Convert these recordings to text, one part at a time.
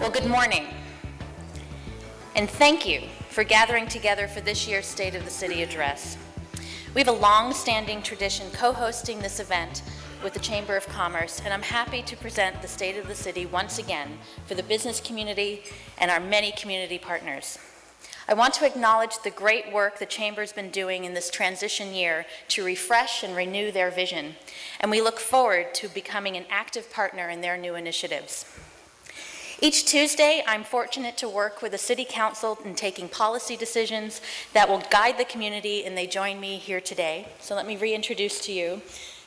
Well, good morning, and thank you for gathering together for this year's State of the City Address. We have a long-standing tradition co-hosting this event with the Chamber of Commerce, and I'm happy to present the State of the City once again for the business community and our many community partners. I want to acknowledge the great work the Chamber's been doing in this transition year to refresh and renew their vision, and we look forward to becoming an active partner in their new initiatives. Each Tuesday, I'm fortunate to work with the City Council in taking policy decisions that will guide the community, and they join me here today. So let me reintroduce to you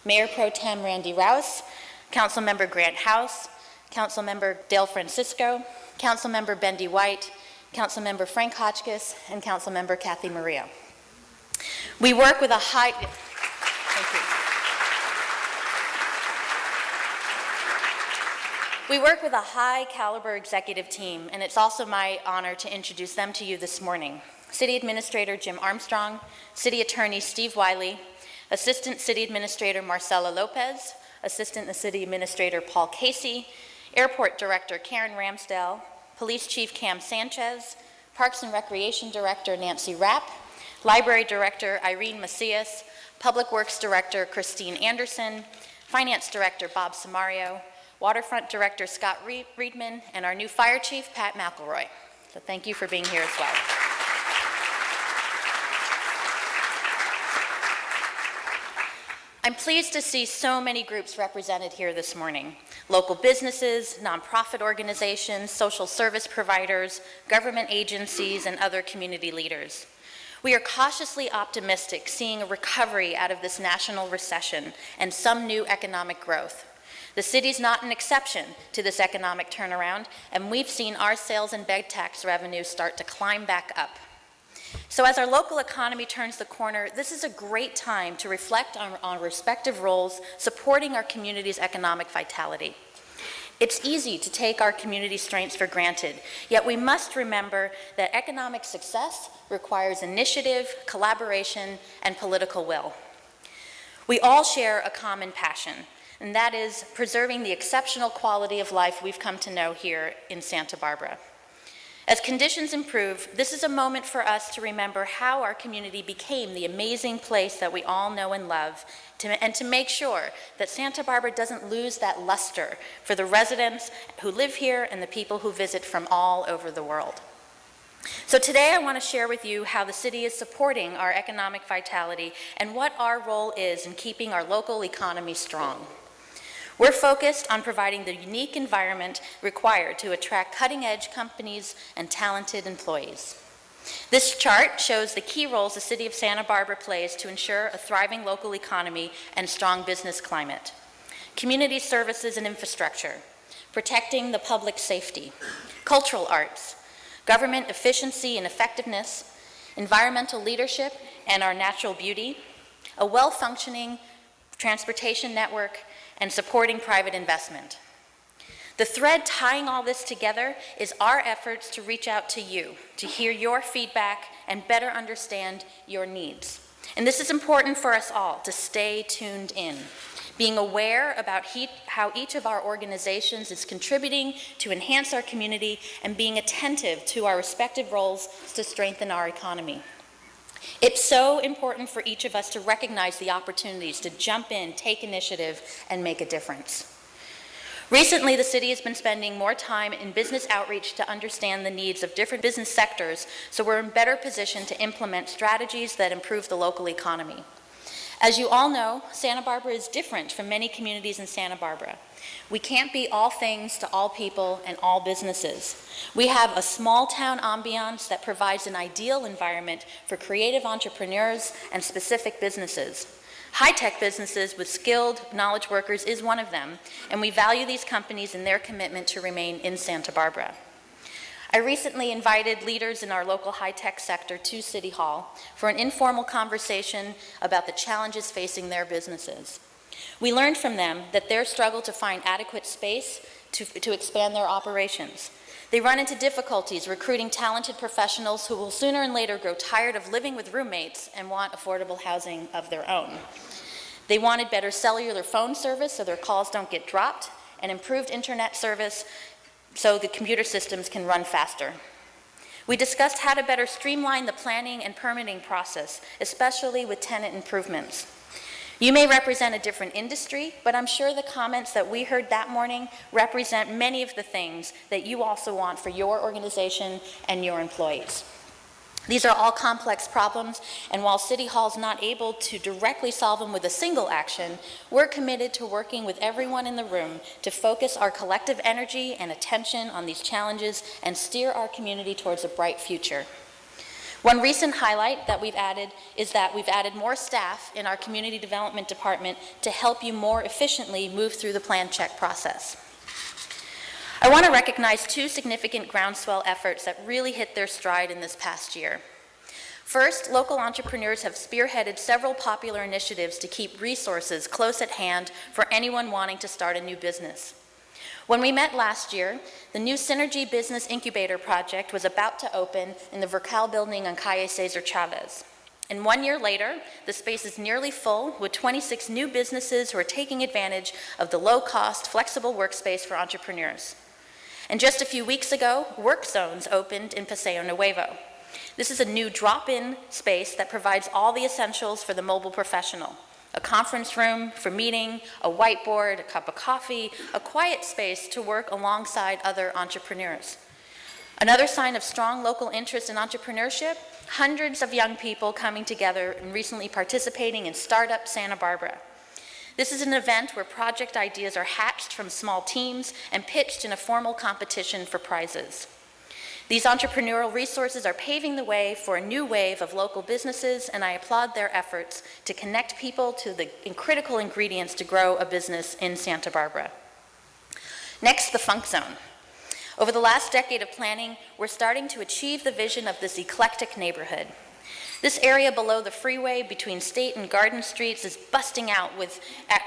Mayor Pro Tem Randy Rouse, Councilmember Grant House, Councilmember Dale Francisco, Councilmember Bendy White, Councilmember Frank Hotchkiss, and Councilmember Kathy Murillo. We work with a high... Thank you. We work with a high-caliber executive team, and it's also my honor to introduce them to you this morning. City Administrator Jim Armstrong, City Attorney Steve Wiley, Assistant City Administrator Marcela Lopez, Assistant City Administrator Paul Casey, Airport Director Karen Ramsdale, Police Chief Cam Sanchez, Parks and Recreation Director Nancy Rapp, Library Director Irene Macias, Public Works Director Christine Anderson, Finance Director Bob Samario, Waterfront Director Scott Reedman, and our new Fire Chief, Pat McElroy. So thank you for being here as well. I'm pleased to see so many groups represented here this morning. Local businesses, nonprofit organizations, social service providers, government agencies, and other community leaders. We are cautiously optimistic seeing a recovery out of this national recession and some new economic growth. The city's not an exception to this economic turnaround, and we've seen our sales and bed tax revenues start to climb back up. So as our local economy turns the corner, this is a great time to reflect on our respective roles supporting our community's economic vitality. It's easy to take our community strengths for granted, yet we must remember that economic success requires initiative, collaboration, and political will. We all share a common passion, and that is preserving the exceptional quality of life we've come to know here in Santa Barbara. As conditions improve, this is a moment for us to remember how our community became the amazing place that we all know and love, and to make sure that Santa Barbara doesn't lose that luster for the residents who live here and the people who visit from all over the world. So today I want to share with you how the city is supporting our economic vitality and what our role is in keeping our local economy strong. We're focused on providing the unique environment required to attract cutting-edge companies and talented employees. This chart shows the key roles the City of Santa Barbara plays to ensure a thriving local economy and strong business climate. Community services and infrastructure, protecting the public safety, cultural arts, government efficiency and effectiveness, environmental leadership and our natural beauty, a well-functioning transportation network, and supporting private investment. The thread tying all this together is our efforts to reach out to you, to hear your feedback and better understand your needs. And this is important for us all, to stay tuned in, being aware about how each of our organizations is contributing to enhance our community and being attentive to our respective roles to strengthen our economy. It's so important for each of us to recognize the opportunities to jump in, take initiative, and make a difference. Recently, the city has been spending more time in business outreach to understand the needs of different business sectors, so we're in better position to implement strategies that improve the local economy. As you all know, Santa Barbara is different from many communities in Santa Barbara. We can't be all things to all people and all businesses. We have a small town ambiance that provides an ideal environment for creative entrepreneurs and specific businesses. High-tech businesses with skilled knowledge workers is one of them, and we value these companies and their commitment to remain in Santa Barbara. I recently invited leaders in our local high-tech sector to City Hall for an informal conversation about the challenges facing their businesses. We learned from them that their struggle to find adequate space to expand their operations. They run into difficulties recruiting talented professionals who will sooner and later grow tired of living with roommates and want affordable housing of their own. They wanted better cellular phone service so their calls don't get dropped, and improved internet service so the computer systems can run faster. We discussed how to better streamline the planning and permitting process, especially with tenant improvements. You may represent a different industry, but I'm sure the comments that we heard that morning represent many of the things that you also want for your organization and your employees. These are all complex problems, and while City Hall's not able to directly solve them with a single action, we're committed to working with everyone in the room to focus our collective energy and attention on these challenges and steer our community towards a bright future. One recent highlight that we've added is that we've added more staff in our community development department to help you more efficiently move through the plan check process. I want to recognize two significant groundswell efforts that really hit their stride in this past year. First, local entrepreneurs have spearheaded several popular initiatives to keep resources close at hand for anyone wanting to start a new business. When we met last year, the new Synergy Business Incubator project was about to open in the Vercal building on Calle Cesar Chavez. And 1 year later, the space is nearly full with 26 new businesses who are taking advantage of the low-cost, flexible workspace for entrepreneurs. And just a few weeks ago, Work Zones opened in Paseo Nuevo. This is a new drop-in space that provides all the essentials for the mobile professional. A conference room for meeting, a whiteboard, a cup of coffee, a quiet space to work alongside other entrepreneurs. Another sign of strong local interest in entrepreneurship, hundreds of young people coming together and recently participating in Startup Santa Barbara. This is an event where project ideas are hatched from small teams and pitched in a formal competition for prizes. These entrepreneurial resources are paving the way for a new wave of local businesses, and I applaud their efforts to connect people to the critical ingredients to grow a business in Santa Barbara. Next, the Funk Zone. Over the last decade of planning, we're starting to achieve the vision of this eclectic neighborhood. This area below the freeway between State and Garden Streets is busting out with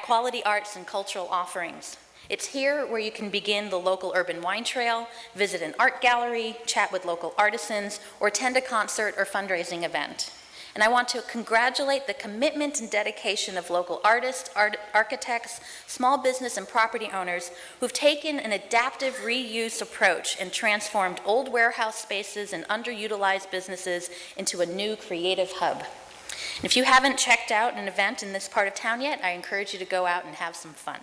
quality arts and cultural offerings. It's here where you can begin the local urban wine trail, visit an art gallery, chat with local artisans, or attend a concert or fundraising event. And I want to congratulate the commitment and dedication of local artists, architects, small business and property owners who've taken an adaptive reuse approach and transformed old warehouse spaces and underutilized businesses into a new creative hub. And if you haven't checked out an event in this part of town yet, I encourage you to go out and have some fun.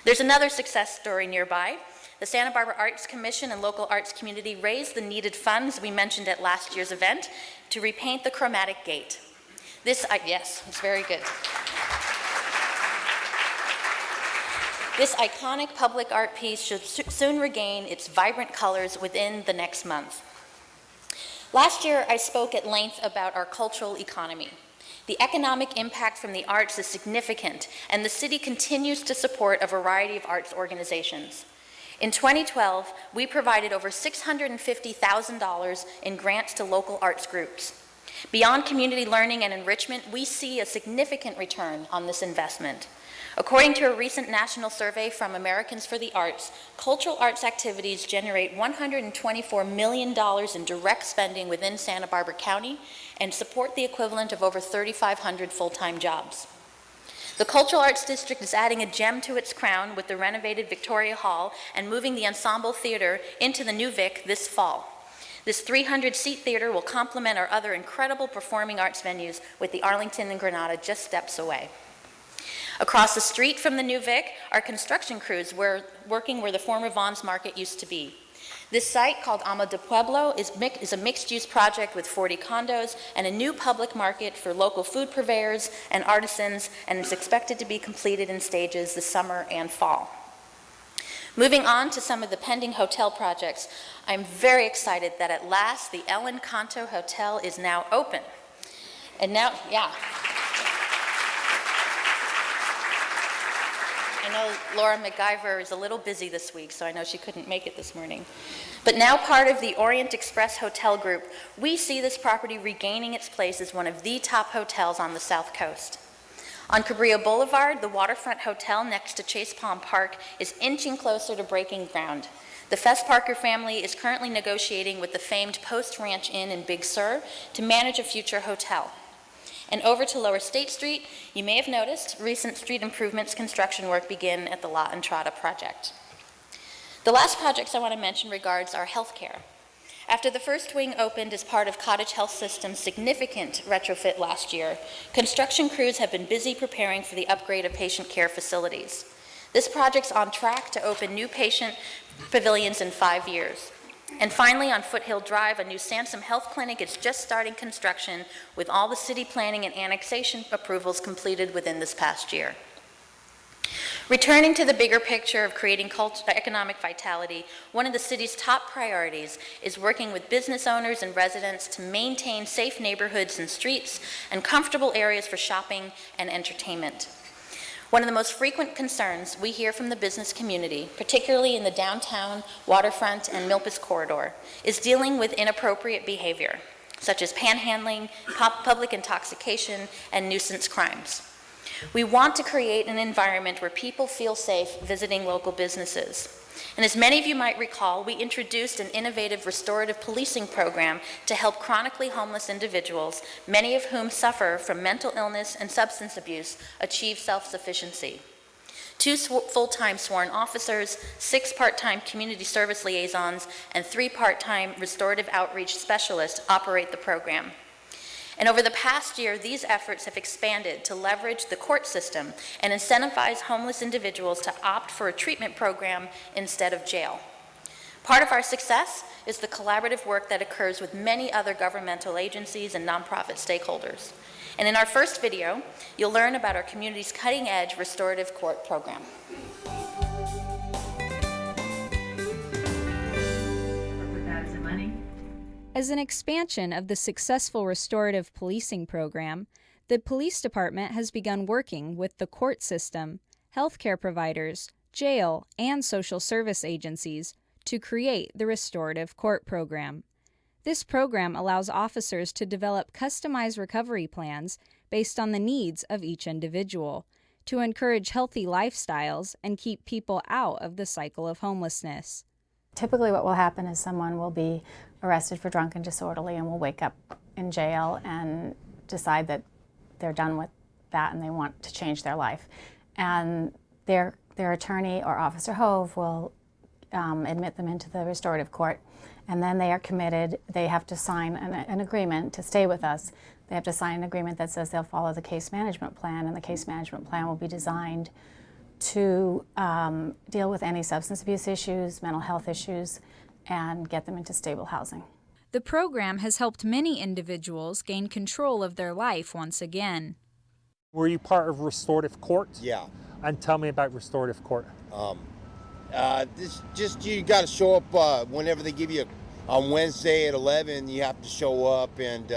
There's another success story nearby. The Santa Barbara Arts Commission and local arts community raised the needed funds we mentioned at last year's event to repaint the chromatic gate. Yes, it's very good. This iconic public art piece should soon regain its vibrant colors within the next month. Last year, I spoke at length about our cultural economy. The economic impact from the arts is significant, and the city continues to support a variety of arts organizations. In 2012, we provided over $650,000 in grants to local arts groups. Beyond community learning and enrichment, we see a significant return on this investment. According to a recent national survey from Americans for the Arts, cultural arts activities generate $124 million in direct spending within Santa Barbara County and support the equivalent of over 3,500 full-time jobs. The Cultural Arts District is adding a gem to its crown with the renovated Victoria Hall and moving the Ensemble Theater into the new Vic this fall. This 300-seat theater will complement our other incredible performing arts venues with the Arlington and Granada just steps away. Across the street from the new Vic, our construction crews were working where the former Vaughn's Market used to be. This site, called Ama de Pueblo, is a mixed-use project with 40 condos and a new public market for local food purveyors and artisans, and is expected to be completed in stages this summer and fall. Moving on to some of the pending hotel projects, I'm very excited that at last the El Encanto Hotel is now open. And now, yeah. I know Laura MacGyver is a little busy this week, so I know she couldn't make it this morning. But now part of the Orient Express Hotel Group, we see this property regaining its place as one of the top hotels on the South Coast. On Cabrillo Boulevard, the waterfront hotel next to Chase Palm Park is inching closer to breaking ground. The Fess Parker family is currently negotiating with the famed Post Ranch Inn in Big Sur to manage a future hotel. And over to Lower State Street, you may have noticed recent street improvements construction work begin at the La Entrada project. The last projects I want to mention regards our healthcare. After the first wing opened as part of Cottage Health System's significant retrofit last year, construction crews have been busy preparing for the upgrade of patient care facilities. This project's on track to open new patient pavilions in 5 years. And finally, on Foothill Drive, a new Sansom Health Clinic is just starting construction with all the city planning and annexation approvals completed within this past year. Returning to the bigger picture of creating economic vitality, one of the city's top priorities is working with business owners and residents to maintain safe neighborhoods and streets and comfortable areas for shopping and entertainment. One of the most frequent concerns we hear from the business community, particularly in the downtown, waterfront, and Milpas corridor, is dealing with inappropriate behavior, such as panhandling, public intoxication, and nuisance crimes. We want to create an environment where people feel safe visiting local businesses. And as many of you might recall, we introduced an innovative restorative policing program to help chronically homeless individuals, many of whom suffer from mental illness and substance abuse, achieve self-sufficiency. 2 full-time sworn officers, 6 part-time community service liaisons, and 3 part-time restorative outreach specialists operate the program. And over the past year, these efforts have expanded to leverage the court system and incentivize homeless individuals to opt for a treatment program instead of jail. Part of our success is the collaborative work that occurs with many other governmental agencies and nonprofit stakeholders. And in our first video, you'll learn about our community's cutting-edge restorative court program. As an expansion of the successful restorative policing program, the police department has begun working with the court system, healthcare providers, jail, and social service agencies to create the restorative court program. This program allows officers to develop customized recovery plans based on the needs of each individual, to encourage healthy lifestyles and keep people out of the cycle of homelessness. Typically what will happen is someone will be arrested for drunk and disorderly and will wake up in jail and decide that they're done with that and they want to change their life. And their attorney or Officer Hove will admit them into the restorative court, and then they are committed. They have to sign an agreement to stay with us. They have to sign an agreement that says they'll follow the case management plan, and the case management plan will be designed to deal with any substance abuse issues, mental health issues, and get them into stable housing. The program has helped many individuals gain control of their life once again. Were you part of restorative court? Yeah. And tell me about restorative court. You got to show up whenever they give you on Wednesday at 11. You have to show up and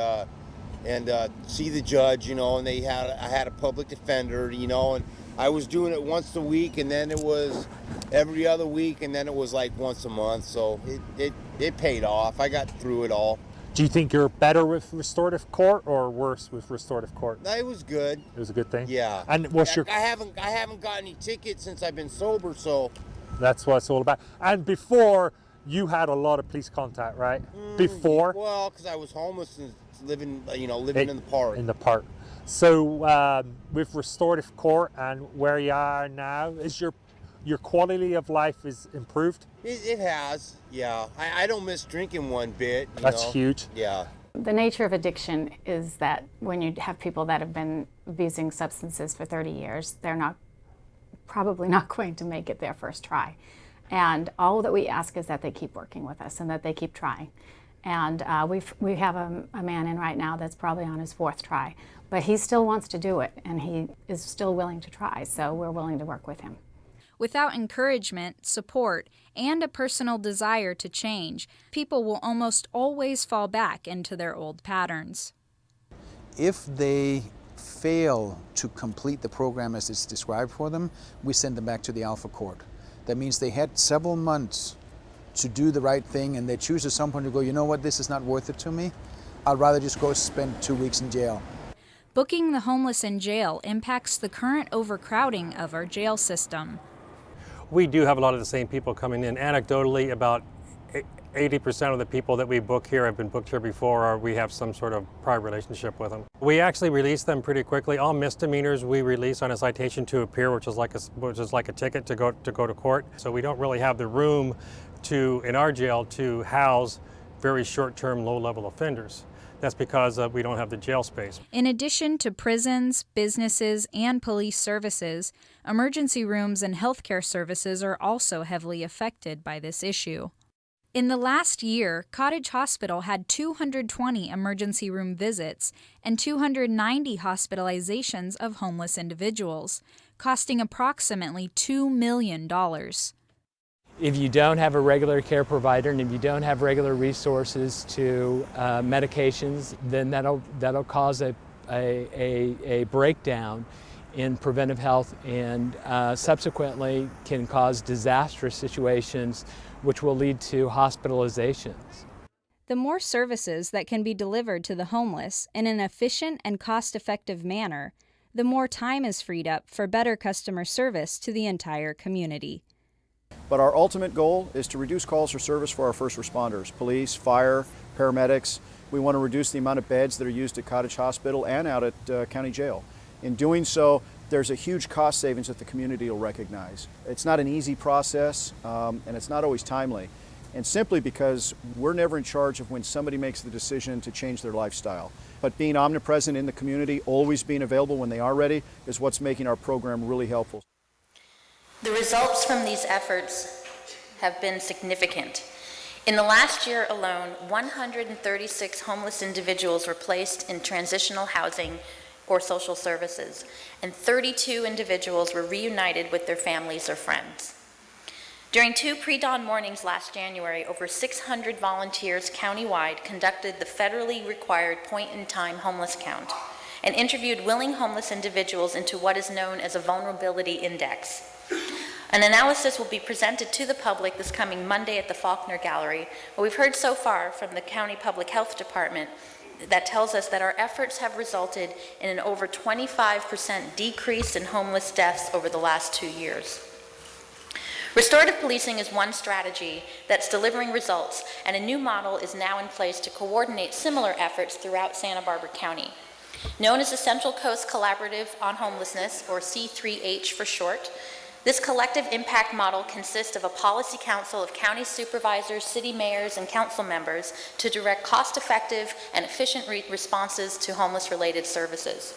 see the judge, and I had a public defender, and I was doing it once a week, and then it was every other week, and then it was like once a month. So it paid off. I got through it all. Do you think you're better with restorative court or worse with restorative court? It was good. It was a good thing? Yeah. And what's your... I haven't got any tickets since I've been sober, so... That's what it's all about. And before, you had a lot of police contact, right? Before? Well, because I was homeless and living in the park. In the park. So with restorative court and where you are now, is your quality of life is improved? It has, yeah. I don't miss drinking one bit. That's huge. Yeah. The nature of addiction is that when you have people that have been abusing substances for 30 years, they're probably not going to make it their first try. And all that we ask is that they keep working with us and that they keep trying. And we have a man in right now that's probably on his 4th try, but he still wants to do it and he is still willing to try, so we're willing to work with him. Without encouragement, support, and a personal desire to change, people will almost always fall back into their old patterns. If they fail to complete the program as it's described for them, we send them back to the Alpha Court. That means they had several months to do the right thing, and they choose at some point to go, you know what, this is not worth it to me. I'd rather just go spend 2 weeks in jail. Booking the homeless in jail impacts the current overcrowding of our jail system. We do have a lot of the same people coming in anecdotally about 80% of the people that we book here have been booked here before, or we have some sort of prior relationship with them. We actually release them pretty quickly. All misdemeanors we release on a citation to appear, which is like a ticket to go to court. So we don't really have the room in our jail to house very short-term, low-level offenders. That's because we don't have the jail space. In addition to prisons, businesses, and police services, emergency rooms and healthcare services are also heavily affected by this issue. In the last year, Cottage Hospital had 220 emergency room visits and 290 hospitalizations of homeless individuals, costing approximately $2 million. If you don't have a regular care provider and if you don't have regular resources to medications, then that'll cause a breakdown in preventive health and subsequently can cause disastrous situations which will lead to hospitalizations. The more services that can be delivered to the homeless in an efficient and cost-effective manner, the more time is freed up for better customer service to the entire community. But our ultimate goal is to reduce calls for service for our first responders, police, fire, paramedics. We want to reduce the amount of beds that are used at Cottage Hospital and out at County Jail. In doing so, there's a huge cost savings that the community will recognize. It's not an easy process, and it's not always timely. And simply because we're never in charge of when somebody makes the decision to change their lifestyle. But being omnipresent in the community, always being available when they are ready, is what's making our program really helpful. The results from these efforts have been significant. In the last year alone, 136 homeless individuals were placed in transitional housing or social services, and 32 individuals were reunited with their families or friends. During 2 pre-dawn mornings last January, over 600 volunteers countywide conducted the federally required point-in-time homeless count and interviewed willing homeless individuals into what is known as a vulnerability index. An analysis will be presented to the public this coming Monday at the Faulkner Gallery. What we've heard so far from the County Public Health Department that tells us that our efforts have resulted in an over 25% decrease in homeless deaths over the last 2 years. Restorative policing is one strategy that's delivering results, and a new model is now in place to coordinate similar efforts throughout Santa Barbara County. Known as the Central Coast Collaborative on Homelessness, or C3H for short, this collective impact model consists of a policy council of county supervisors, city mayors, and council members to direct cost-effective and efficient responses to homeless-related services.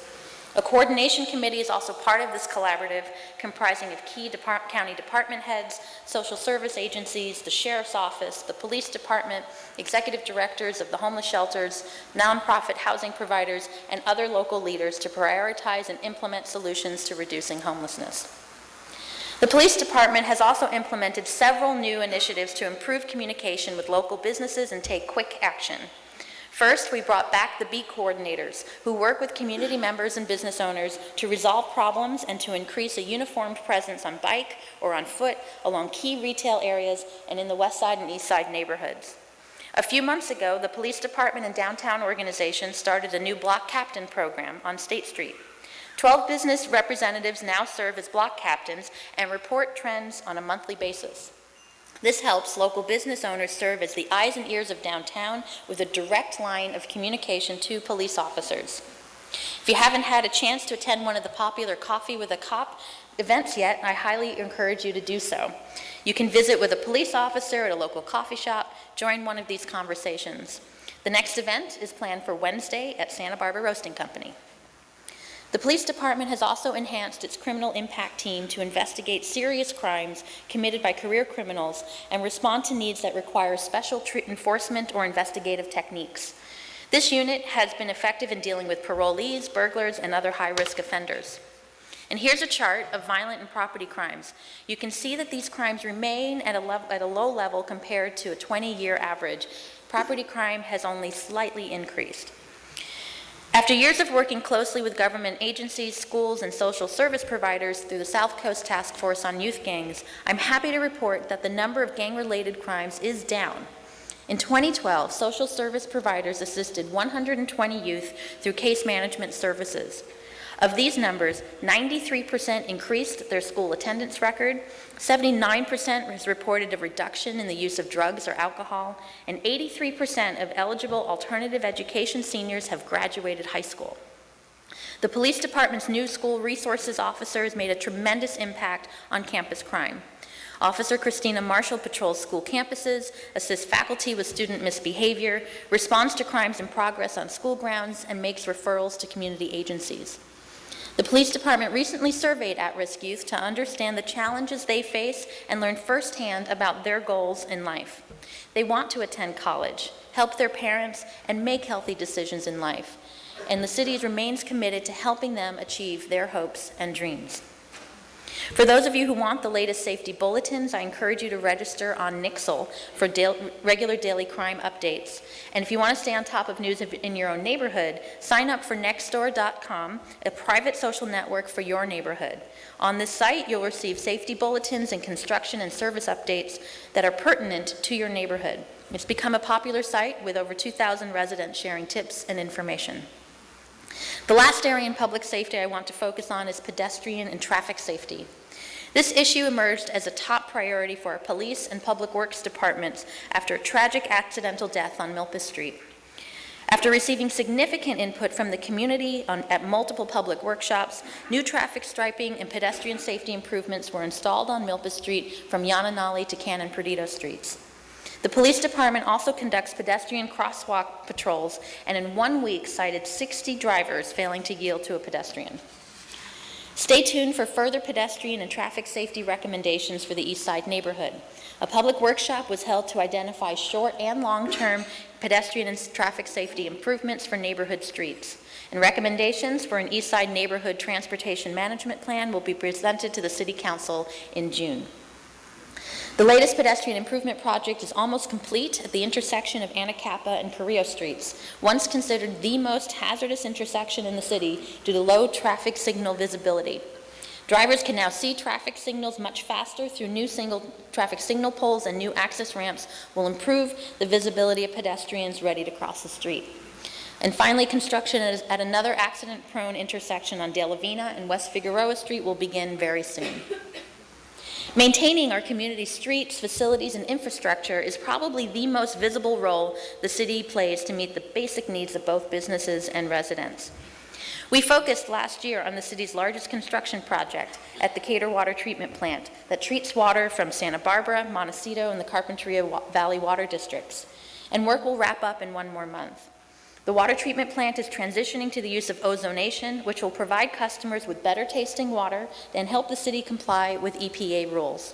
A coordination committee is also part of this collaborative, comprising of key county department heads, social service agencies, the sheriff's office, the police department, executive directors of the homeless shelters, nonprofit housing providers, and other local leaders to prioritize and implement solutions to reducing homelessness. The police department has also implemented several new initiatives to improve communication with local businesses and take quick action. First, we brought back the beat coordinators, who work with community members and business owners to resolve problems and to increase a uniformed presence on bike or on foot along key retail areas and in the west side and east side neighborhoods. A few months ago, the police department and downtown organization started a new block captain program on State Street. 12 business representatives now serve as block captains and report trends on a monthly basis. This helps local business owners serve as the eyes and ears of downtown with a direct line of communication to police officers. If you haven't had a chance to attend one of the popular Coffee with a Cop events yet, I highly encourage you to do so. You can visit with a police officer at a local coffee shop, join one of these conversations. The next event is planned for Wednesday at Santa Barbara Roasting Company. The police department has also enhanced its criminal impact team to investigate serious crimes committed by career criminals and respond to needs that require special enforcement or investigative techniques. This unit has been effective in dealing with parolees, burglars, and other high-risk offenders. And here's a chart of violent and property crimes. You can see that these crimes remain at a low level compared to a 20-year average. Property crime has only slightly increased. After years of working closely with government agencies, schools, and social service providers through the South Coast Task Force on Youth Gangs, I'm happy to report that the number of gang-related crimes is down. In 2012, social service providers assisted 120 youth through case management services. Of these numbers, 93% increased their school attendance record, 79% has reported a reduction in the use of drugs or alcohol, and 83% of eligible alternative education seniors have graduated high school. The police department's new school resources officers made a tremendous impact on campus crime. Officer Christina Marshall patrols school campuses, assists faculty with student misbehavior, responds to crimes in progress on school grounds, and makes referrals to community agencies. The police department recently surveyed at-risk youth to understand the challenges they face and learn firsthand about their goals in life. They want to attend college, help their parents, and make healthy decisions in life. And the city remains committed to helping them achieve their hopes and dreams. For those of you who want the latest safety bulletins, I encourage you to register on Nixle for regular daily crime updates. And if you want to stay on top of news in your own neighborhood, sign up for Nextdoor.com, a private social network for your neighborhood. On this site, you'll receive safety bulletins and construction and service updates that are pertinent to your neighborhood. It's become a popular site with over 2,000 residents sharing tips and information. The last area in public safety I want to focus on is pedestrian and traffic safety. This issue emerged as a top priority for our police and public works departments after a tragic accidental death on Milpas Street. After receiving significant input from the community at multiple public workshops, new traffic striping and pedestrian safety improvements were installed on Milpas Street from Yananali to Canon Perdido Streets. The police department also conducts pedestrian crosswalk patrols and in 1 week cited 60 drivers failing to yield to a pedestrian. Stay tuned for further pedestrian and traffic safety recommendations for the East Side neighborhood. A public workshop was held to identify short and long-term pedestrian and traffic safety improvements for neighborhood streets. And recommendations for an East Side neighborhood transportation management plan will be presented to the City Council in June. The latest pedestrian improvement project is almost complete at the intersection of Anacapa and Carrillo Streets, once considered the most hazardous intersection in the city due to low traffic signal visibility. Drivers can now see traffic signals much faster through new single traffic signal poles, and new access ramps will improve the visibility of pedestrians ready to cross the street. And finally, construction at another accident-prone intersection on De La Vina and West Figueroa Street will begin very soon. Maintaining our community streets, facilities, and infrastructure is probably the most visible role the city plays to meet the basic needs of both businesses and residents. We focused last year on the city's largest construction project at the Cater Water Treatment Plant that treats water from Santa Barbara, Montecito, and the Carpinteria Valley water districts. And work will wrap up in 1 more month. The water treatment plant is transitioning to the use of ozonation, which will provide customers with better tasting water and help the city comply with EPA rules.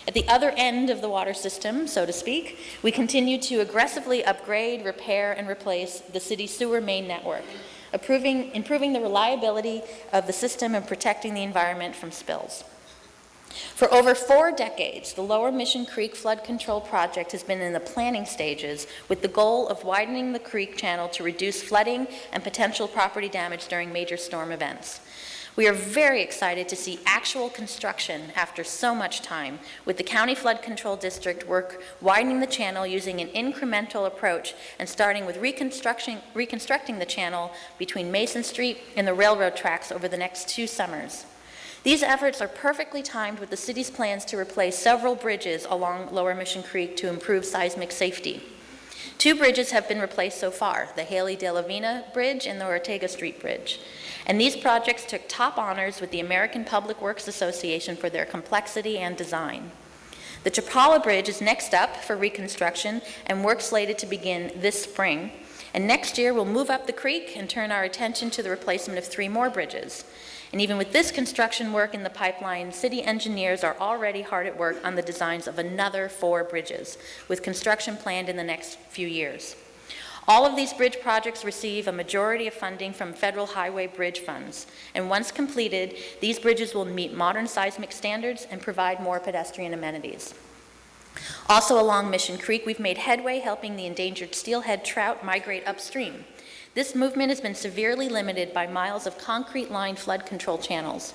At the other end of the water system, so to speak, we continue to aggressively upgrade, repair, and replace the city's sewer main network, improving the reliability of the system and protecting the environment from spills. For over 4 decades, the Lower Mission Creek Flood Control Project has been in the planning stages with the goal of widening the creek channel to reduce flooding and potential property damage during major storm events. We are very excited to see actual construction after so much time, with the County Flood Control District work widening the channel using an incremental approach and starting with reconstructing the channel between Mason Street and the railroad tracks over the next 2 summers. These efforts are perfectly timed with the city's plans to replace several bridges along Lower Mission Creek to improve seismic safety. 2 bridges have been replaced so far, the Haley de la Vina Bridge and the Ortega Street Bridge. And these projects took top honors with the American Public Works Association for their complexity and design. The Chapala Bridge is next up for reconstruction and work slated to begin this spring. And next year, we'll move up the creek and turn our attention to the replacement of 3 more bridges. And even with this construction work in the pipeline, city engineers are already hard at work on the designs of another 4 bridges, with construction planned in the next few years. All of these bridge projects receive a majority of funding from federal highway bridge funds. And once completed, these bridges will meet modern seismic standards and provide more pedestrian amenities. Also along Mission Creek, we've made headway helping the endangered steelhead trout migrate upstream. This movement has been severely limited by miles of concrete-lined flood control channels.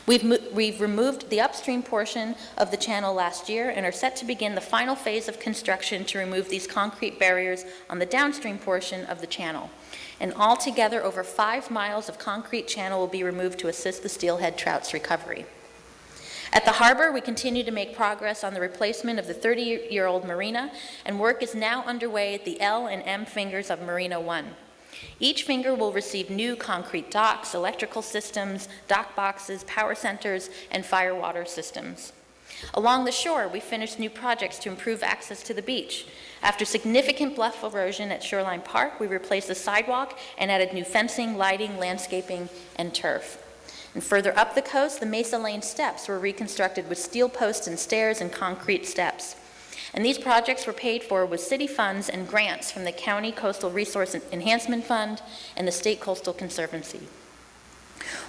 We've removed the upstream portion of the channel last year and are set to begin the final phase of construction to remove these concrete barriers on the downstream portion of the channel. and altogether over 5 miles of concrete channel will be removed to assist the steelhead trout's recovery. At the harbor, we continue to make progress on the replacement of the 30-year-old marina, and work is now underway at the L and M fingers of Marina 1. Each finger will receive new concrete docks, electrical systems, dock boxes, power centers, and fire water systems. Along the shore, we finished new projects to improve access to the beach. After significant bluff erosion at Shoreline Park, we replaced the sidewalk and added new fencing, lighting, landscaping, and turf. And further up the coast, the Mesa Lane steps were reconstructed with steel posts and stairs and concrete steps. And these projects were paid for with city funds and grants from the County Coastal Resource Enhancement Fund and the State Coastal Conservancy.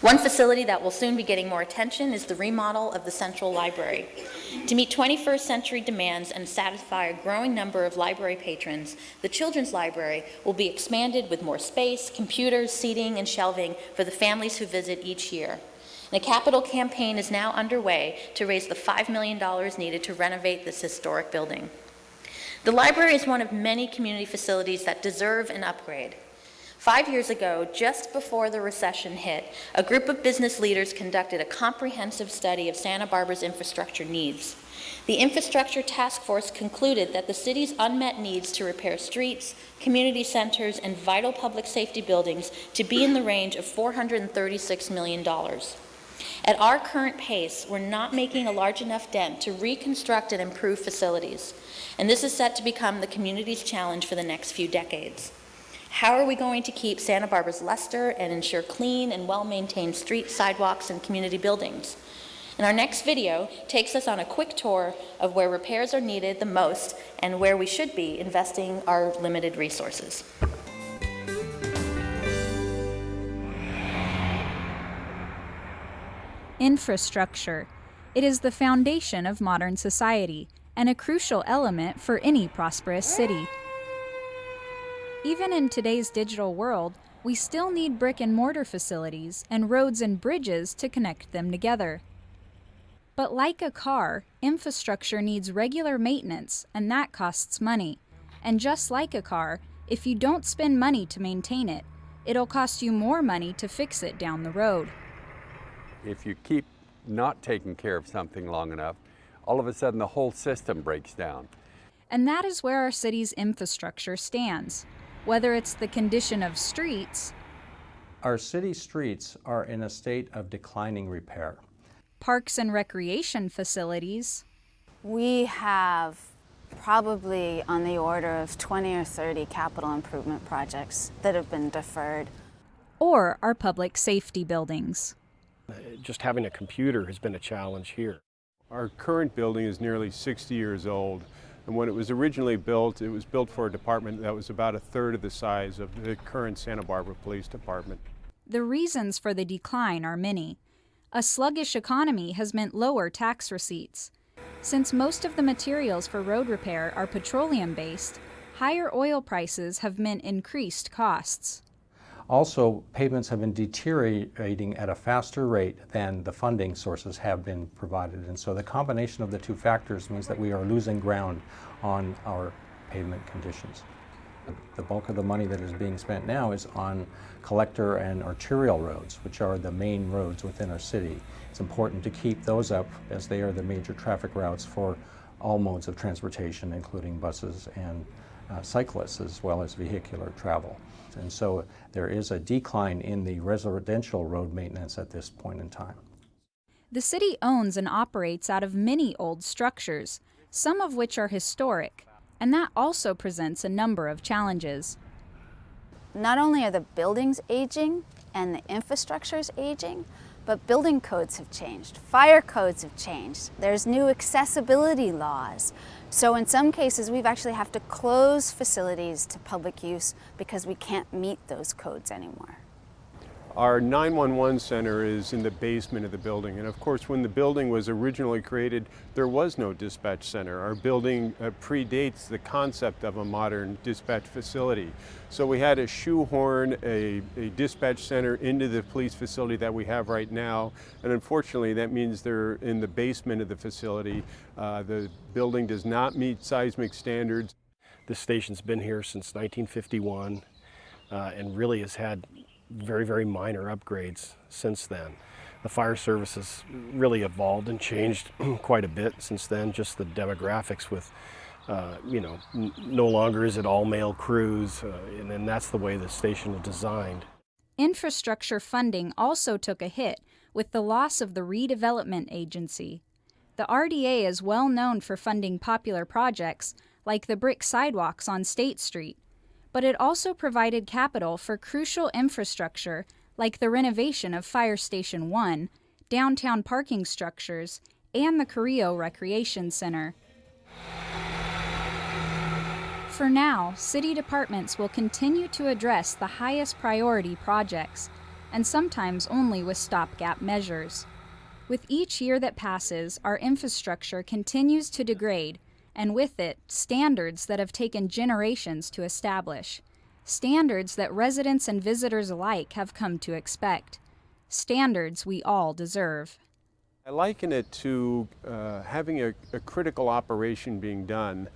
One facility that will soon be getting more attention is the remodel of the Central Library. To meet 21st century demands and satisfy a growing number of library patrons, the Children's Library will be expanded with more space, computers, seating, and shelving for the families who visit each year. And a capital campaign is now underway to raise the $5 million needed to renovate this historic building. The library is one of many community facilities that deserve an upgrade. 5 years ago, just before the recession hit, a group of business leaders conducted a comprehensive study of Santa Barbara's infrastructure needs. The Infrastructure Task Force concluded that the city's unmet needs to repair streets, community centers, and vital public safety buildings to be in the range of $436 million. At our current pace, we're not making a large enough dent to reconstruct and improve facilities, and this is set to become the community's challenge for the next few decades. How are we going to keep Santa Barbara's luster and ensure clean and well-maintained streets, sidewalks, and community buildings? And our next video takes us on a quick tour of where repairs are needed the most and where we should be investing our limited resources. Infrastructure. It is the foundation of modern society and a crucial element for any prosperous city. Even in today's digital world, we still need brick and mortar facilities and roads and bridges to connect them together. But like a car, infrastructure needs regular maintenance, and that costs money. And just like a car, if you don't spend money to maintain it, it'll cost you more money to fix it down the road. If you keep not taking care of something long enough, all of a sudden the whole system breaks down. And that is where our city's infrastructure stands. Whether it's the condition of streets, our city streets are in a state of declining repair. Parks and recreation facilities. We have probably on the order of 20 or 30 capital improvement projects that have been deferred. Or our public safety buildings. Just having a computer has been a challenge here. Our current building is nearly 60 years old. And when it was originally built, it was built for a department that was about a third of the size of the current Santa Barbara Police Department. The reasons for the decline are many. A sluggish economy has meant lower tax receipts. Since most of the materials for road repair are petroleum-based, higher oil prices have meant increased costs. Also, pavements have been deteriorating at a faster rate than the funding sources have been provided. And so the combination of the two factors means that we are losing ground on our pavement conditions. The bulk of the money that is being spent now is on collector and arterial roads, which are the main roads within our city. It's important to keep those up as they are the major traffic routes for all modes of transportation, including buses and cyclists, as well as vehicular travel. And so there is a decline in the residential road maintenance at this point in time. The city owns and operates out of many old structures, some of which are historic, and that also presents a number of challenges. Not only are the buildings aging and the infrastructure is aging, but building codes have changed, fire codes have changed, there's new accessibility laws. So in some cases, we've actually have to close facilities to public use because we can't meet those codes anymore. Our 911 center is in the basement of the building, and of course when the building was originally created there was no dispatch center. Our building predates the concept of a modern dispatch facility. So we had to shoehorn a dispatch center into the police facility that we have right now, and unfortunately that means they're in the basement of the facility. The building does not meet seismic standards. This station's been here since 1951. and really has had very, very minor upgrades since then. The fire service has really evolved and changed quite a bit since then, just the demographics with, no longer is it all male crews, and then that's the way the station is designed. Infrastructure funding also took a hit with the loss of the Redevelopment Agency. The RDA is well known for funding popular projects like the brick sidewalks on State Street, but it also provided capital for crucial infrastructure like the renovation of Fire Station 1, downtown parking structures, and the Carrillo Recreation Center. For now, city departments will continue to address the highest priority projects, and sometimes only with stopgap measures. With each year that passes, our infrastructure continues to degrade, and with it, standards that have taken generations to establish. Standards that residents and visitors alike have come to expect. Standards we all deserve. I liken it to having a critical operation being done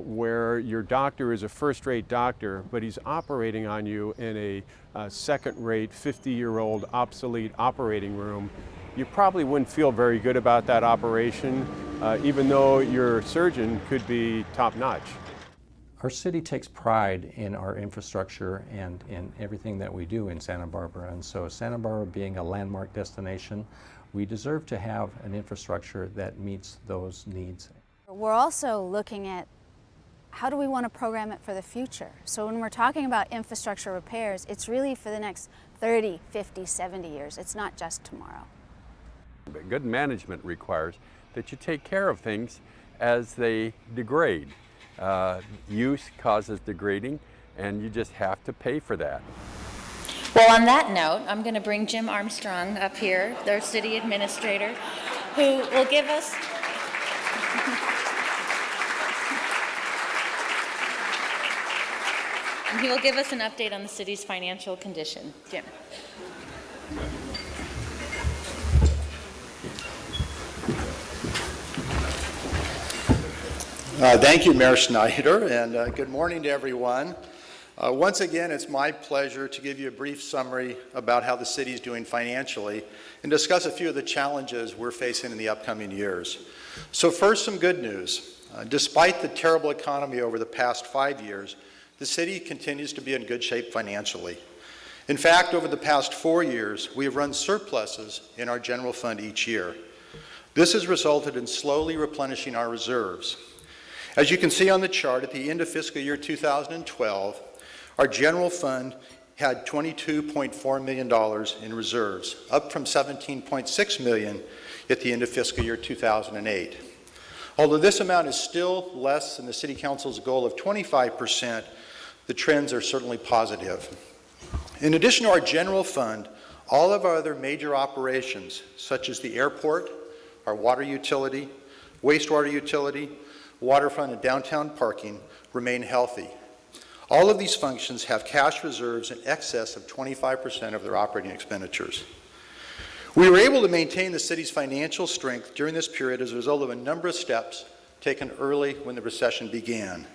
where your doctor is a first-rate doctor, but he's operating on you in a second-rate, 50-year-old obsolete operating room. You probably wouldn't feel very good about that operation, even though your surgeon could be top-notch. Our city takes pride in our infrastructure and in everything that we do in Santa Barbara. And so Santa Barbara being a landmark destination, we deserve to have an infrastructure that meets those needs. We're also looking at how do we want to program it for the future. So when we're talking about infrastructure repairs, it's really for the next 30, 50, 70 years. It's not just tomorrow. Good management requires that you take care of things as they degrade. Use causes degrading, and you just have to pay for that. Well, on that note, I'm going to bring Jim Armstrong up here, their city administrator, who will give us and he will give us an update on the city's financial condition. Jim. Thank you, Mayor Schneider, and good morning to everyone. Once again, it's my pleasure to give you a brief summary about how the city is doing financially and discuss a few of the challenges we're facing in the upcoming years. So first, some good news. Despite the terrible economy over the past 5 years, the city continues to be in good shape financially. In fact, over the past 4 years, we have run surpluses in our general fund each year. This has resulted in slowly replenishing our reserves. As you can see on the chart, at the end of fiscal year 2012, our general fund had $22.4 million in reserves, up from $17.6 million at the end of fiscal year 2008. Although this amount is still less than the City Council's goal of 25%, the trends are certainly positive. In addition to our general fund, all of our other major operations, such as the airport, our water utility, wastewater utility, waterfront and downtown parking, remain healthy. All of these functions have cash reserves in excess of 25% of their operating expenditures. We were able to maintain the city's financial strength during this period as a result of a number of steps taken early when the recession began.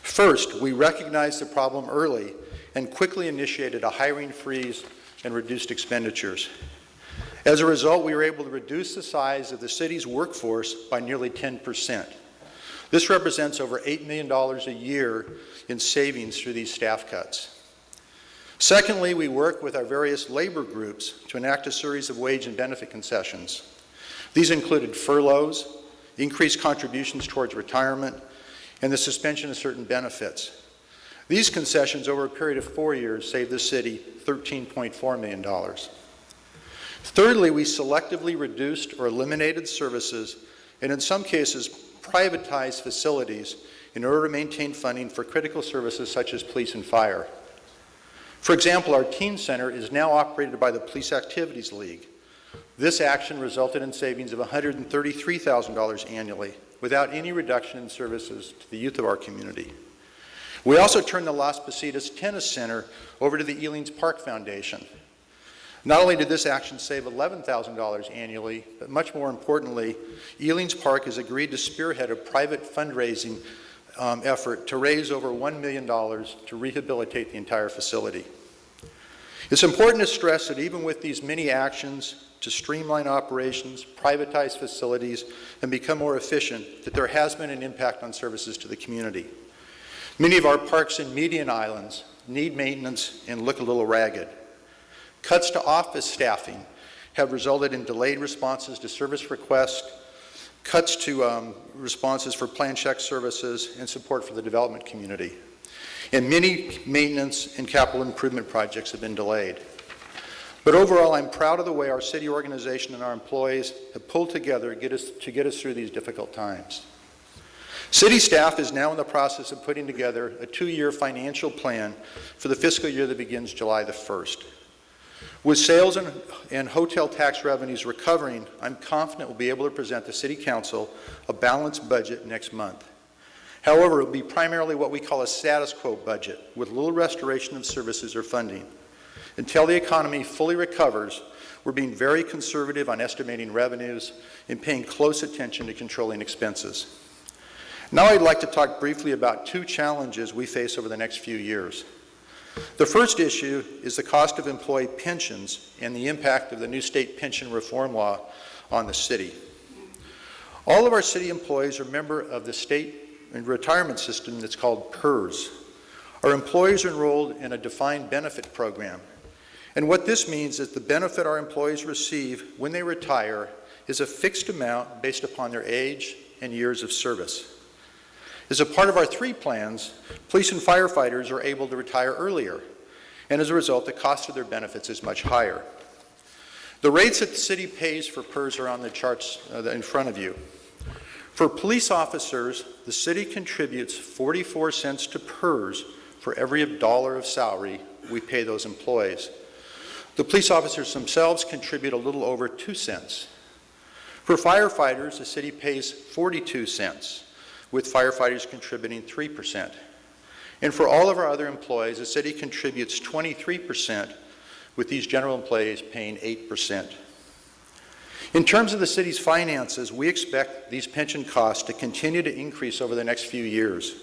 First, we recognized the problem early and quickly initiated a hiring freeze and reduced expenditures. As a result, we were able to reduce the size of the city's workforce by nearly 10%. This represents over $8 million a year in savings through these staff cuts. Secondly, we work with our various labor groups to enact a series of wage and benefit concessions. These included furloughs, increased contributions towards retirement, and the suspension of certain benefits. These concessions over a period of 4 years saved the city $13.4 million. Thirdly, we selectively reduced or eliminated services, and in some cases, privatized facilities in order to maintain funding for critical services such as police and fire. For example, our teen center is now operated by the Police Activities League. This action resulted in savings of $133,000 annually without any reduction in services to the youth of our community. We also turned the Las Positas Tennis Center over to the Ealing's Park Foundation. Not only did this action save $11,000 annually, but much more importantly, Ealing's Park has agreed to spearhead a private fundraising effort to raise over $1 million to rehabilitate the entire facility. It's important to stress that even with these many actions to streamline operations, privatize facilities, and become more efficient, that there has been an impact on services to the community. Many of our parks and median islands need maintenance and look a little ragged. Cuts to office staffing have resulted in delayed responses to service requests, cuts to responses for plan check services, and support for the development community. And many maintenance and capital improvement projects have been delayed. But overall, I'm proud of the way our city organization and our employees have pulled together to get us through these difficult times. City staff is now in the process of putting together a 2-year financial plan for the fiscal year that begins July the 1st. With sales and hotel tax revenues recovering, I'm confident we'll be able to present the City Council a balanced budget next month. However, it will be primarily what we call a status quo budget, with little restoration of services or funding. Until the economy fully recovers, we're being very conservative on estimating revenues and paying close attention to controlling expenses. Now I'd like to talk briefly about 2 challenges we face over the next few years. The first issue is the cost of employee pensions and the impact of the new state pension reform law on the city. All of our city employees are members of the state retirement system that's called PERS. Our employees are enrolled in a defined benefit program. And what this means is the benefit our employees receive when they retire is a fixed amount based upon their age and years of service. As a part of our 3 plans, police and firefighters are able to retire earlier, and as a result, the cost of their benefits is much higher. The rates that the city pays for PERS are on the charts in front of you. For police officers, the city contributes 44 cents to PERS for every $1 of salary we pay those employees. The police officers themselves contribute a little over 2 cents. For firefighters, the city pays 42 cents. With firefighters contributing 3%. And for all of our other employees, the city contributes 23%, with these general employees paying 8%. In terms of the city's finances, we expect these pension costs to continue to increase over the next few years.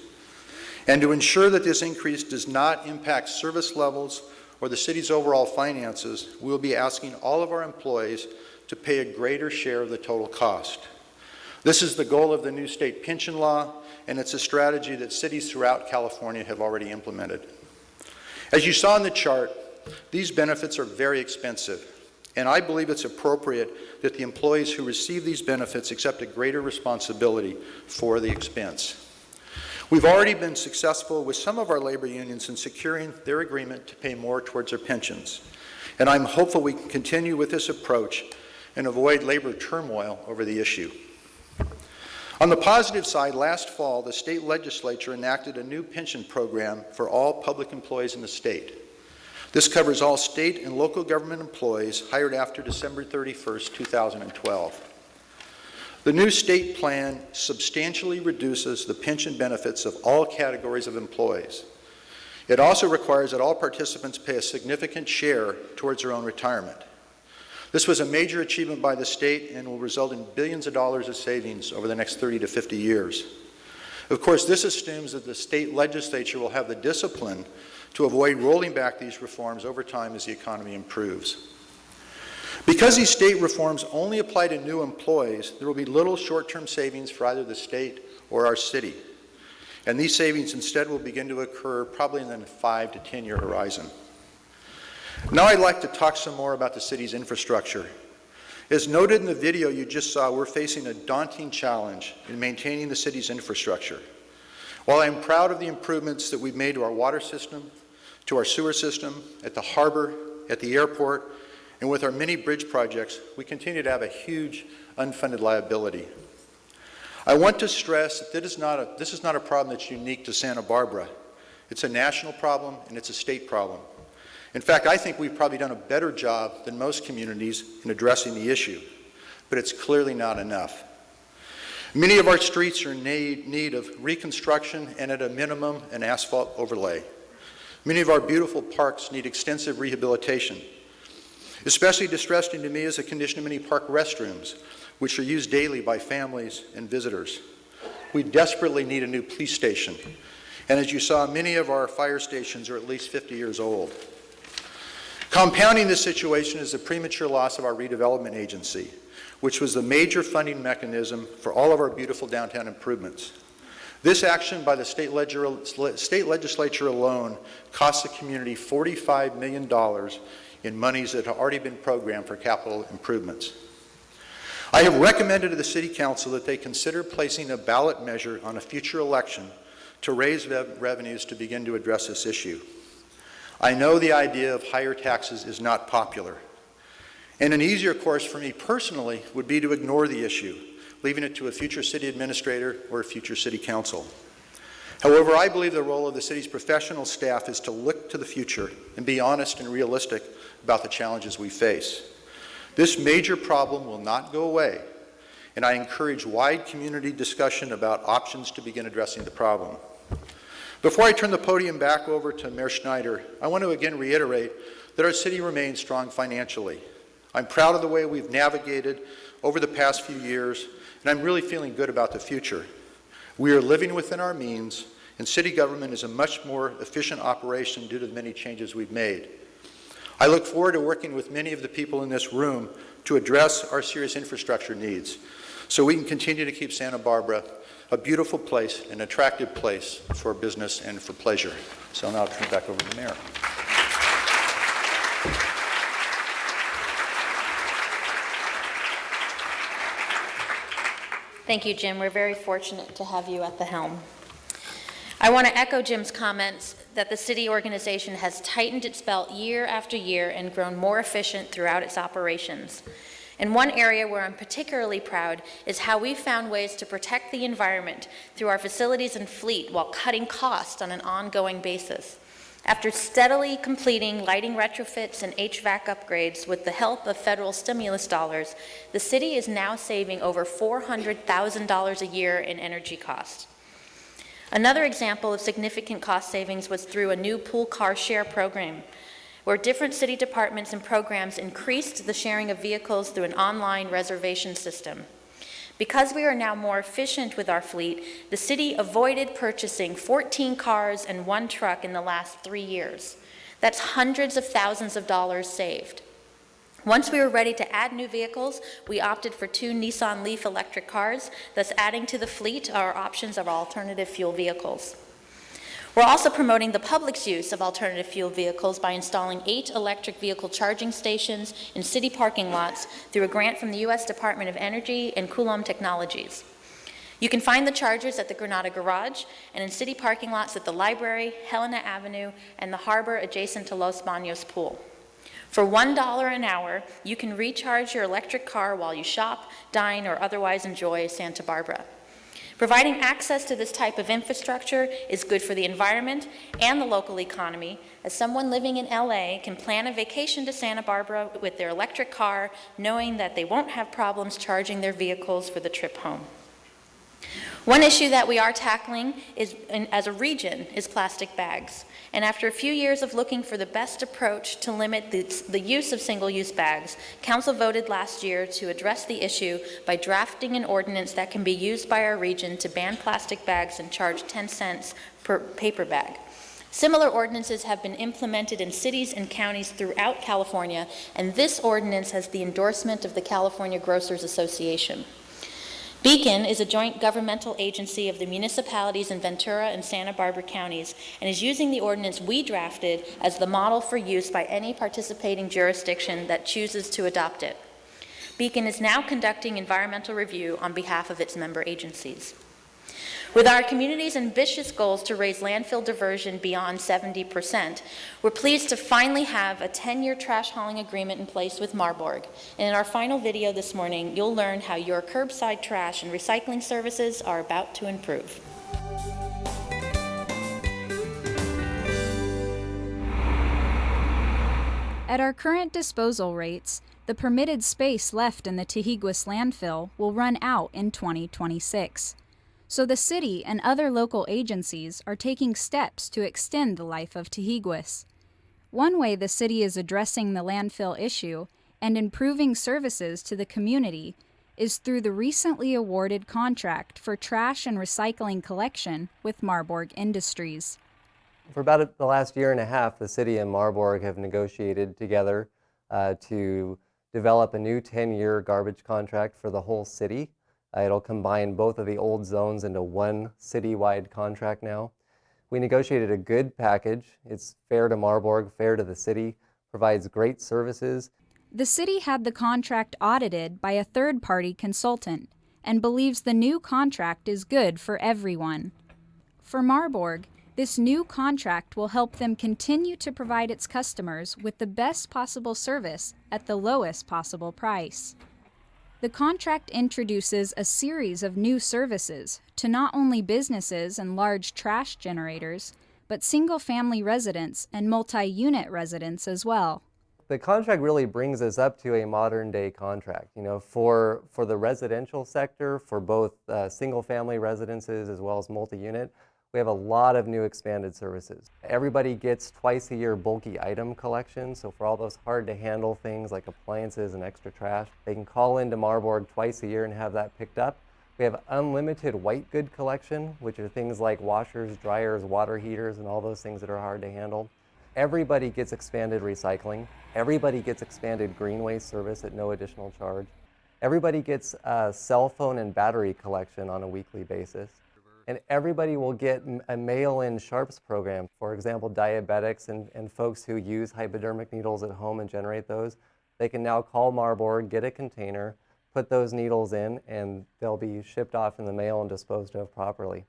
And to ensure that this increase does not impact service levels or the city's overall finances, we will be asking all of our employees to pay a greater share of the total cost. This is the goal of the new state pension law, and it's a strategy that cities throughout California have already implemented. As you saw in the chart, these benefits are very expensive, and I believe it's appropriate that the employees who receive these benefits accept a greater responsibility for the expense. We've already been successful with some of our labor unions in securing their agreement to pay more towards their pensions, and I'm hopeful we can continue with this approach and avoid labor turmoil over the issue. On the positive side, last fall, the state legislature enacted a new pension program for all public employees in the state. This covers all state and local government employees hired after December 31st, 2012. The new state plan substantially reduces the pension benefits of all categories of employees. It also requires that all participants pay a significant share towards their own retirement. This was a major achievement by the state and will result in billions of dollars of savings over the next 30 to 50 years. Of course, this assumes that the state legislature will have the discipline to avoid rolling back these reforms over time as the economy improves. Because these state reforms only apply to new employees, there will be little short-term savings for either the state or our city. And these savings instead will begin to occur probably in the 5 to 10-year horizon. Now I'd like to talk some more about the city's infrastructure. As noted in the video you just saw, we're facing a daunting challenge in maintaining the city's infrastructure. While I'm proud of the improvements that we've made to our water system, to our sewer system, at the harbor, at the airport, and with our many bridge projects, we continue to have a huge unfunded liability. I want to stress that this is not a problem that's unique to Santa Barbara. It's a national problem and it's a state problem. In fact, I think we've probably done a better job than most communities in addressing the issue, but it's clearly not enough. Many of our streets are in need of reconstruction and at a minimum, an asphalt overlay. Many of our beautiful parks need extensive rehabilitation. Especially distressing to me is the condition of many park restrooms, which are used daily by families and visitors. We desperately need a new police station. And as you saw, many of our fire stations are at least 50 years old. Compounding this situation is the premature loss of our redevelopment agency, which was the major funding mechanism for all of our beautiful downtown improvements. This action by the state legislature alone cost the community $45 million in monies that have already been programmed for capital improvements. I have recommended to the City Council that they consider placing a ballot measure on a future election to raise revenues to begin to address this issue. I know the idea of higher taxes is not popular, and an easier course for me personally would be to ignore the issue, leaving it to a future city administrator or a future city council. However, I believe the role of the city's professional staff is to look to the future and be honest and realistic about the challenges we face. This major problem will not go away, and I encourage wide community discussion about options to begin addressing the problem. Before I turn the podium back over to Mayor Schneider, I want to again reiterate that our city remains strong financially. I'm proud of the way we've navigated over the past few years, and I'm really feeling good about the future. We are living within our means, and city government is a much more efficient operation due to the many changes we've made. I look forward to working with many of the people in this room to address our serious infrastructure needs so we can continue to keep Santa Barbara a beautiful place, an attractive place for business and for pleasure. So now I'll turn it back over to the Mayor. Thank you, Jim. We're very fortunate to have you at the helm. I want to echo Jim's comments that the city organization has tightened its belt year after year and grown more efficient throughout its operations. And one area where I'm particularly proud is how we've found ways to protect the environment through our facilities and fleet while cutting costs on an ongoing basis. After steadily completing lighting retrofits and HVAC upgrades with the help of federal stimulus dollars, the city is now saving over $400,000 a year in energy costs. Another example of significant cost savings was through a new pool car share program, where different city departments and programs increased the sharing of vehicles through an online reservation system. Because we are now more efficient with our fleet, the city avoided purchasing 14 cars and 1 truck in the last 3 years. That's hundreds of thousands of dollars saved. Once we were ready to add new vehicles, we opted for 2 Nissan Leaf electric cars, thus adding to the fleet our options of alternative fuel vehicles. We're also promoting the public's use of alternative fuel vehicles by installing 8 electric vehicle charging stations in city parking lots through a grant from the U.S. Department of Energy and Coulomb Technologies. You can find the chargers at the Granada Garage and in city parking lots at the library, Helena Avenue, and the harbor adjacent to Los Baños Pool. For $1 an hour, you can recharge your electric car while you shop, dine, or otherwise enjoy Santa Barbara. Providing access to this type of infrastructure is good for the environment and the local economy, as someone living in LA can plan a vacation to Santa Barbara with their electric car, knowing that they won't have problems charging their vehicles for the trip home. One issue that we are tackling as a region is plastic bags. And after a few years of looking for the best approach to limit the use of single-use bags, Council voted last year to address the issue by drafting an ordinance that can be used by our region to ban plastic bags and charge 10 cents per paper bag. Similar ordinances have been implemented in cities and counties throughout California, and this ordinance has the endorsement of the California Grocers Association. Beacon is a joint governmental agency of the municipalities in Ventura and Santa Barbara counties and is using the ordinance we drafted as the model for use by any participating jurisdiction that chooses to adopt it. Beacon is now conducting environmental review on behalf of its member agencies. With our community's ambitious goals to raise landfill diversion beyond 70%, we're pleased to finally have a 10-year trash hauling agreement in place with Marburg. And in our final video this morning, you'll learn how your curbside trash and recycling services are about to improve. At our current disposal rates, the permitted space left in the Tehiguis landfill will run out in 2026. So the city and other local agencies are taking steps to extend the life of Tehiguis. One way the city is addressing the landfill issue and improving services to the community is through the recently awarded contract for trash and recycling collection with Marburg Industries. For about the last year and a half, the city and Marburg have negotiated together to develop a new 10-year garbage contract for the whole city. It'll combine both of the old zones into one citywide contract now. We negotiated a good package. It's fair to Marburg, fair to the city, provides great services. The city had the contract audited by a third-party consultant and believes the new contract is good for everyone. For Marburg, this new contract will help them continue to provide its customers with the best possible service at the lowest possible price. The contract introduces a series of new services to not only businesses and large trash generators, but single-family residents and multi-unit residents as well. The contract really brings us up to a modern-day contract. You know, for the residential sector, for both single-family residences as well as multi-unit, we have a lot of new expanded services. Everybody gets twice a year bulky item collection, so for all those hard to handle things like appliances and extra trash, they can call into Marburg twice a year and have that picked up. We have unlimited white good collection, which are things like washers, dryers, water heaters, and all those things that are hard to handle. Everybody gets expanded recycling. Everybody gets expanded green waste service at no additional charge. Everybody gets cell phone and battery collection on a weekly basis. And everybody will get a mail-in Sharps program. For example, diabetics and folks who use hypodermic needles at home and generate those, they can now call Marburg, get a container, put those needles in, and they'll be shipped off in the mail and disposed of properly.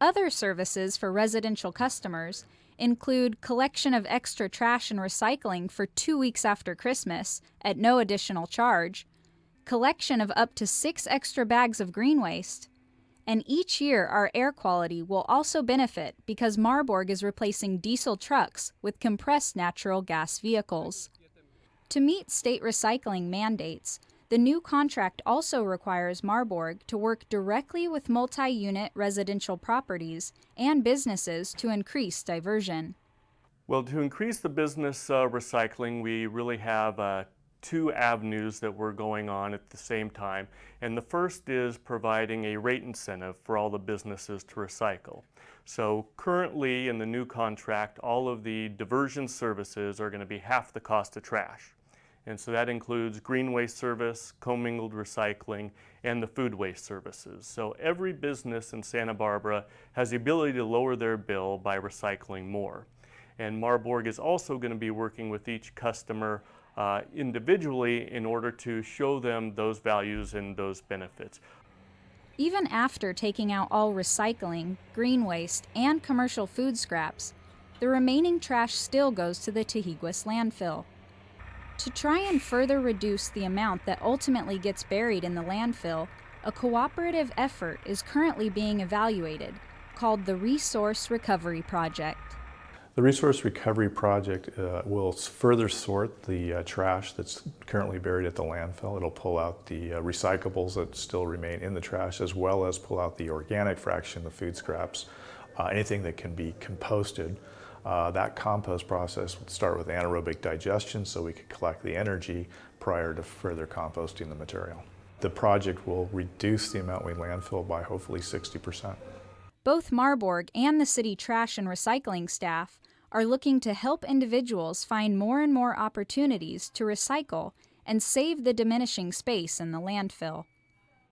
Other services for residential customers include collection of extra trash and recycling for 2 weeks after Christmas at no additional charge, collection of up to 6 extra bags of green waste, and each year our air quality will also benefit because Marburg is replacing diesel trucks with compressed natural gas vehicles. To meet state recycling mandates, the new contract also requires Marburg to work directly with multi-unit residential properties and businesses to increase diversion. Well, to increase the business recycling, we really have 2 avenues that we're going on at the same time. And the first is providing a rate incentive for all the businesses to recycle. So currently in the new contract, all of the diversion services are going to be half the cost of trash. And so that includes green waste service, commingled recycling, and the food waste services. So every business in Santa Barbara has the ability to lower their bill by recycling more. And Marburg is also going to be working with each customer individually in order to show them those values and those benefits. Even after taking out all recycling, green waste, and commercial food scraps, the remaining trash still goes to the Tahiguis landfill. To try and further reduce the amount that ultimately gets buried in the landfill, a cooperative effort is currently being evaluated, called the Resource Recovery Project. The Resource Recovery Project will further sort the trash that's currently buried at the landfill. It'll pull out the recyclables that still remain in the trash, as well as pull out the organic fraction, the food scraps, anything that can be composted. That compost process would start with anaerobic digestion so we could collect the energy prior to further composting the material. The project will reduce the amount we landfill by hopefully 60%. Both Marburg and the city trash and recycling staff are looking to help individuals find more and more opportunities to recycle and save the diminishing space in the landfill.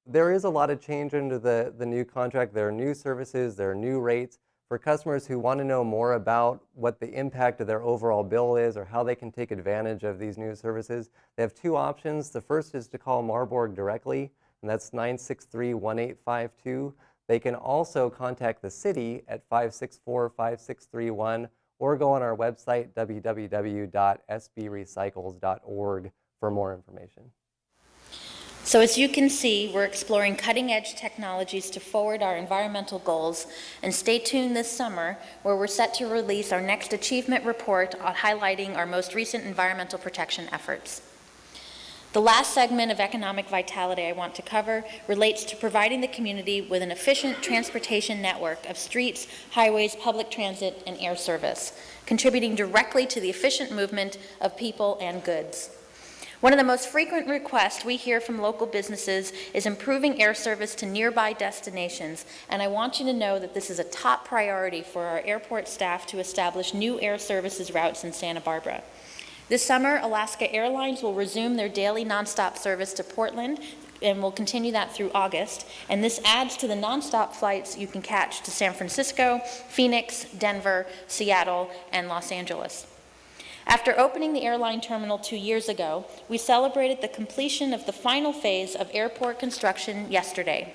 There is a lot of change under the new contract. There are new services, there are new rates. For customers who want to know more about what the impact of their overall bill is or how they can take advantage of these new services, they have 2 options. The first is to call Marburg directly, and that's 963-1852. They can also contact the city at 564-5631 or go on our website, www.sbrecycles.org, for more information. So as you can see, we're exploring cutting-edge technologies to forward our environmental goals, and stay tuned this summer where we're set to release our next achievement report highlighting our most recent environmental protection efforts. The last segment of economic vitality I want to cover relates to providing the community with an efficient transportation network of streets, highways, public transit, and air service, contributing directly to the efficient movement of people and goods. One of the most frequent requests we hear from local businesses is improving air service to nearby destinations, and I want you to know that this is a top priority for our airport staff to establish new air services routes in Santa Barbara. This summer, Alaska Airlines will resume their daily nonstop service to Portland, and will continue that through August, and this adds to the nonstop flights you can catch to San Francisco, Phoenix, Denver, Seattle, and Los Angeles. After opening the airline terminal 2 years ago, we celebrated the completion of the final phase of airport construction yesterday.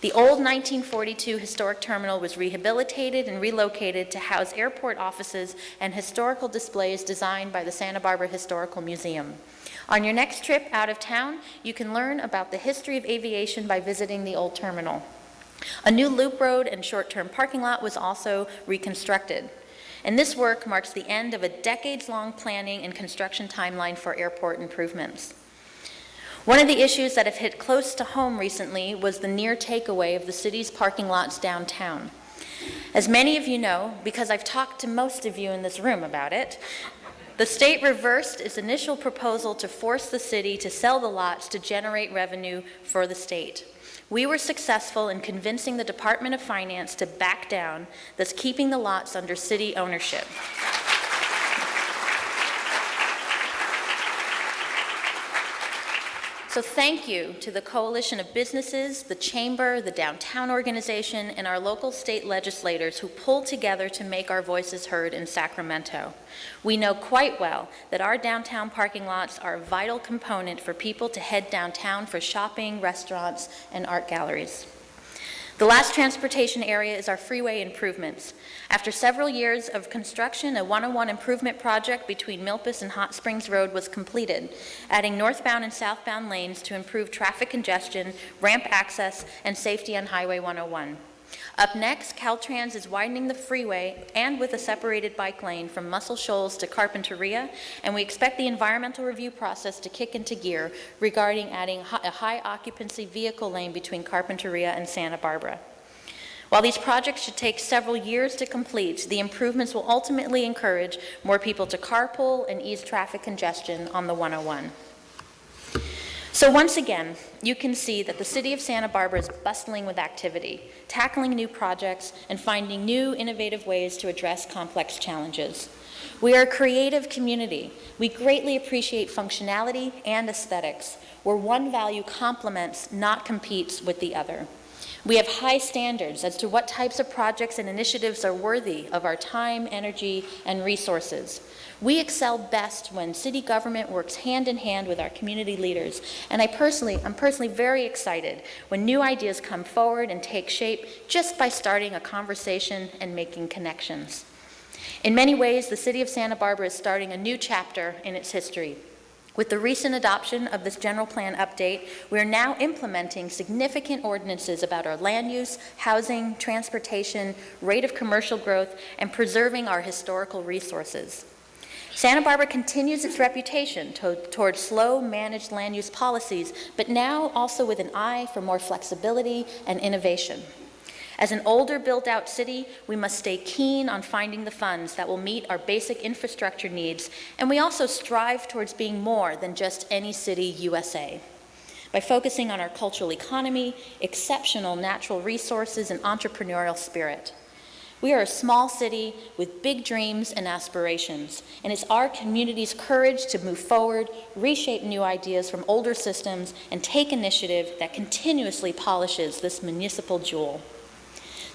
The old 1942 historic terminal was rehabilitated and relocated to house airport offices and historical displays designed by the Santa Barbara Historical Museum. On your next trip out of town, you can learn about the history of aviation by visiting the old terminal. A new loop road and short-term parking lot was also reconstructed. And this work marks the end of a decades-long planning and construction timeline for airport improvements. One of the issues that have hit close to home recently was the near takeaway of the city's parking lots downtown. As many of you know, because I've talked to most of you in this room about it, the state reversed its initial proposal to force the city to sell the lots to generate revenue for the state. We were successful in convincing the Department of Finance to back down, thus keeping the lots under city ownership. So thank you to the coalition of businesses, the chamber, the downtown organization, and our local state legislators who pulled together to make our voices heard in Sacramento. We know quite well that our downtown parking lots are a vital component for people to head downtown for shopping, restaurants, and art galleries. The last transportation area is our freeway improvements. After several years of construction, a 101 improvement project between Milpas and Hot Springs Road was completed, adding northbound and southbound lanes to improve traffic congestion, ramp access, and safety on Highway 101. Up next, Caltrans is widening the freeway and with a separated bike lane from Muscle Shoals to Carpinteria, and we expect the environmental review process to kick into gear regarding adding a high occupancy vehicle lane between Carpinteria and Santa Barbara. While these projects should take several years to complete, the improvements will ultimately encourage more people to carpool and ease traffic congestion on the 101. So once again, you can see that the city of Santa Barbara is bustling with activity, tackling new projects, and finding new innovative ways to address complex challenges. We are a creative community. We greatly appreciate functionality and aesthetics, where one value complements, not competes with the other. We have high standards as to what types of projects and initiatives are worthy of our time, energy, and resources. We excel best when city government works hand in hand with our community leaders, and I'm personally very excited when new ideas come forward and take shape just by starting a conversation and making connections. In many ways, the city of Santa Barbara is starting a new chapter in its history. With the recent adoption of this general plan update, we are now implementing significant ordinances about our land use, housing, transportation, rate of commercial growth, and preserving our historical resources. Santa Barbara continues its reputation towards slow, managed land use policies, but now also with an eye for more flexibility and innovation. As an older, built-out city, we must stay keen on finding the funds that will meet our basic infrastructure needs, and we also strive towards being more than just any city USA. By focusing on our cultural economy, exceptional natural resources, and entrepreneurial spirit. We are a small city with big dreams and aspirations, and it's our community's courage to move forward, reshape new ideas from older systems, and take initiative that continuously polishes this municipal jewel.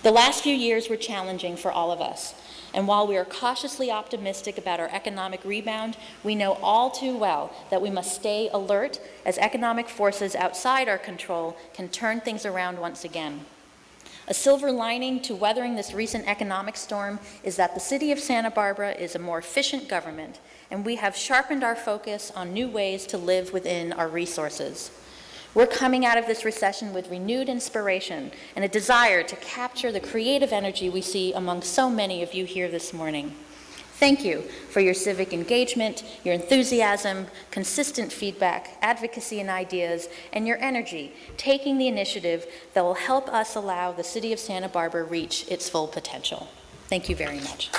The last few years were challenging for all of us, and while we are cautiously optimistic about our economic rebound, we know all too well that we must stay alert as economic forces outside our control can turn things around once again. A silver lining to weathering this recent economic storm is that the city of Santa Barbara is a more efficient government, and we have sharpened our focus on new ways to live within our resources. We're coming out of this recession with renewed inspiration and a desire to capture the creative energy we see among so many of you here this morning. Thank you for your civic engagement, your enthusiasm, consistent feedback, advocacy and ideas, and your energy, taking the initiative that will help us allow the city of Santa Barbara reach its full potential. Thank you very much.